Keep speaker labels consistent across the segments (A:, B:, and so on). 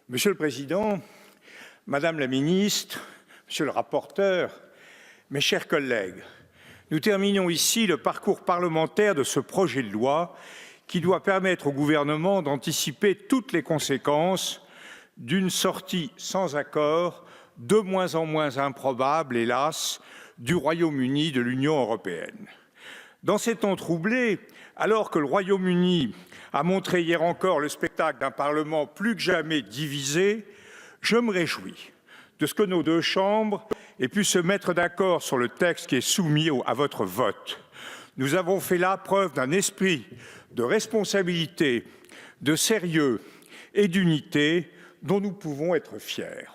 A: Monsieur le Président, Madame la Ministre, Monsieur le rapporteur, mes chers collègues, nous terminons ici le parcours parlementaire de ce projet de loi qui doit permettre au gouvernement d'anticiper toutes les conséquences d'une sortie sans accord, de moins en moins improbable, hélas, du Royaume-Uni de l'Union européenne. Dans ces temps troublés, alors que le Royaume-Uni a montré hier encore le spectacle d'un Parlement plus que jamais divisé, je me réjouis de ce que nos deux chambres aient pu se mettre d'accord sur le texte qui est soumis à votre vote. Nous avons fait là preuve d'un esprit de responsabilité, de sérieux et d'unité dont nous pouvons être fiers.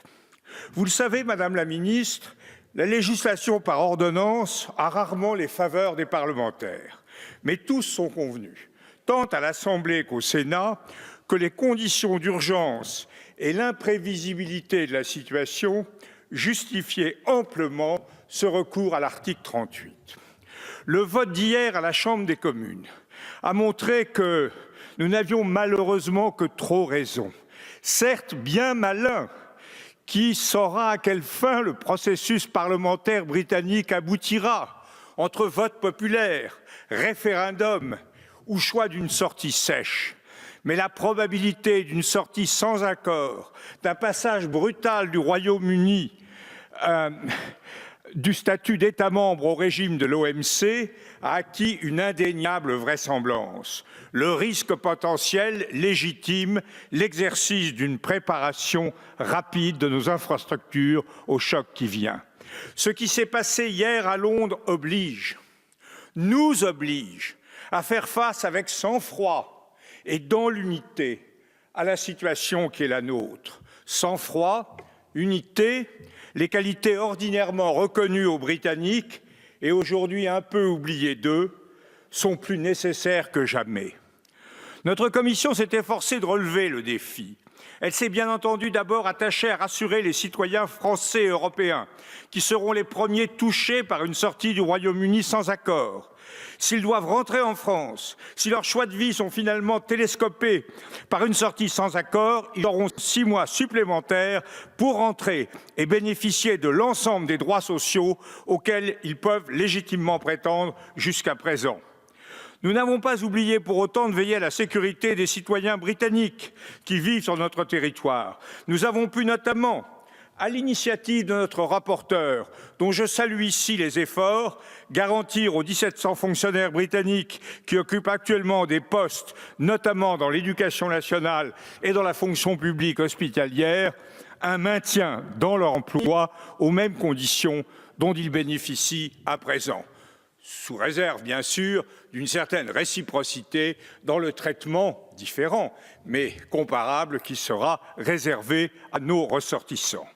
A: Vous le savez, Madame la Ministre, la législation par ordonnance a rarement les faveurs des parlementaires, mais tous sont convenus, tant à l'Assemblée qu'au Sénat, que les conditions d'urgence et l'imprévisibilité de la situation justifiaient amplement ce recours à l'article 38. Le vote d'hier à la Chambre des communes a montré que nous n'avions malheureusement que trop raison. Certes, bien malin, qui saura à quelle fin le processus parlementaire britannique aboutira entre vote populaire, référendum ou choix d'une sortie sèche. Mais la probabilité d'une sortie sans accord, d'un passage brutal du Royaume-Uni du statut d'État membre au régime de l'OMC a acquis une indéniable vraisemblance. Le risque potentiel légitime l'exercice d'une préparation rapide de nos infrastructures au choc qui vient. Ce qui s'est passé hier à Londres nous oblige à faire face avec sang-froid et dans l'unité à la situation qui est la nôtre. Sang-froid, unité, les qualités ordinairement reconnues aux Britanniques et aujourd'hui un peu oubliées d'eux, sont plus nécessaires que jamais. Notre commission s'est efforcée de relever le défi. Elle s'est bien entendu d'abord attachée à rassurer les citoyens français et européens, qui seront les premiers touchés par une sortie du Royaume-Uni sans accord. S'ils doivent rentrer en France, si leurs choix de vie sont finalement télescopés par une sortie sans accord, ils auront 6 mois supplémentaires pour rentrer et bénéficier de l'ensemble des droits sociaux auxquels ils peuvent légitimement prétendre jusqu'à présent. Nous n'avons pas oublié pour autant de veiller à la sécurité des citoyens britanniques qui vivent sur notre territoire. Nous avons pu notamment, à l'initiative de notre rapporteur, dont je salue ici les efforts, garantir aux 1700 fonctionnaires britanniques qui occupent actuellement des postes, notamment dans l'éducation nationale et dans la fonction publique hospitalière, un maintien dans leur emploi aux mêmes conditions dont ils bénéficient à présent, sous réserve, bien sûr, d'une certaine réciprocité dans le traitement différent, mais comparable, qui sera réservé à nos ressortissants.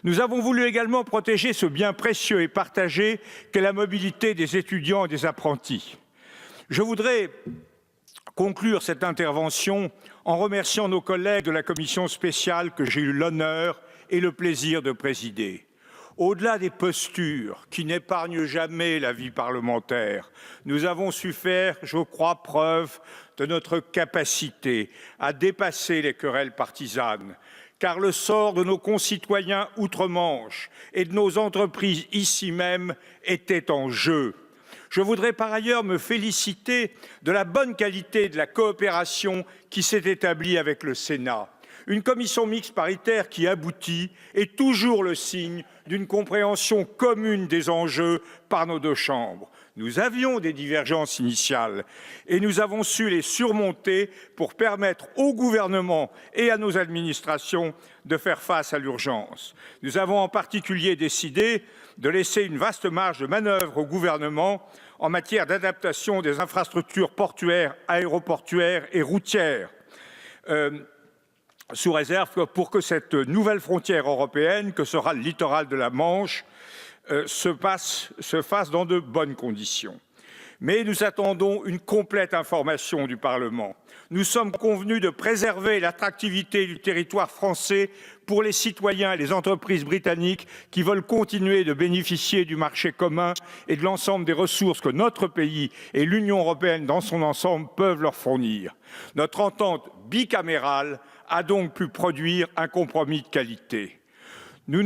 A: Nous avons voulu également protéger ce bien précieux et partagé qu'est la mobilité des étudiants et des apprentis. Je voudrais conclure cette intervention en remerciant nos collègues de la commission spéciale que j'ai eu l'honneur et le plaisir de présider. Au-delà des postures qui n'épargnent jamais la vie parlementaire, nous avons su faire, je crois, preuve de notre capacité à dépasser les querelles partisanes, car le sort de nos concitoyens outre-Manche et de nos entreprises ici même était en jeu. Je voudrais par ailleurs me féliciter de la bonne qualité de la coopération qui s'est établie avec le Sénat. Une commission mixte paritaire qui aboutit est toujours le signe d'une compréhension commune des enjeux par nos deux chambres. Nous avions des divergences initiales et nous avons su les surmonter pour permettre au gouvernement et à nos administrations de faire face à l'urgence. Nous avons en particulier décidé de laisser une vaste marge de manœuvre au gouvernement en matière d'adaptation des infrastructures portuaires, aéroportuaires et routières, sous réserve pour que cette nouvelle frontière européenne, que sera le littoral de la Manche, se fasse dans de bonnes conditions. Mais nous attendons une complète information du Parlement. Nous sommes convenus de préserver l'attractivité du territoire français pour les citoyens et les entreprises britanniques qui veulent continuer de bénéficier du marché commun et de l'ensemble des ressources que notre pays et l'Union européenne dans son ensemble peuvent leur fournir. Notre entente bicamérale a donc pu produire un compromis de qualité. Nous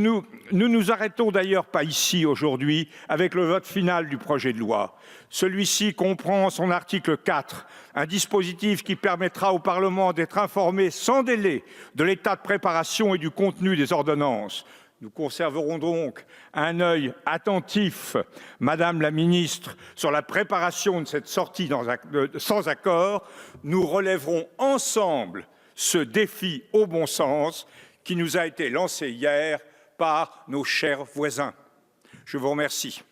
A: nous arrêtons d'ailleurs pas ici aujourd'hui avec le vote final du projet de loi. Celui-ci comprend en son article 4 un dispositif qui permettra au Parlement d'être informé sans délai de l'état de préparation et du contenu des ordonnances. Nous conserverons donc un œil attentif, Madame la Ministre, sur la préparation de cette sortie sans accord. Nous relèverons ensemble ce défi au bon sens qui nous a été lancé hier par nos chers voisins. Je vous remercie.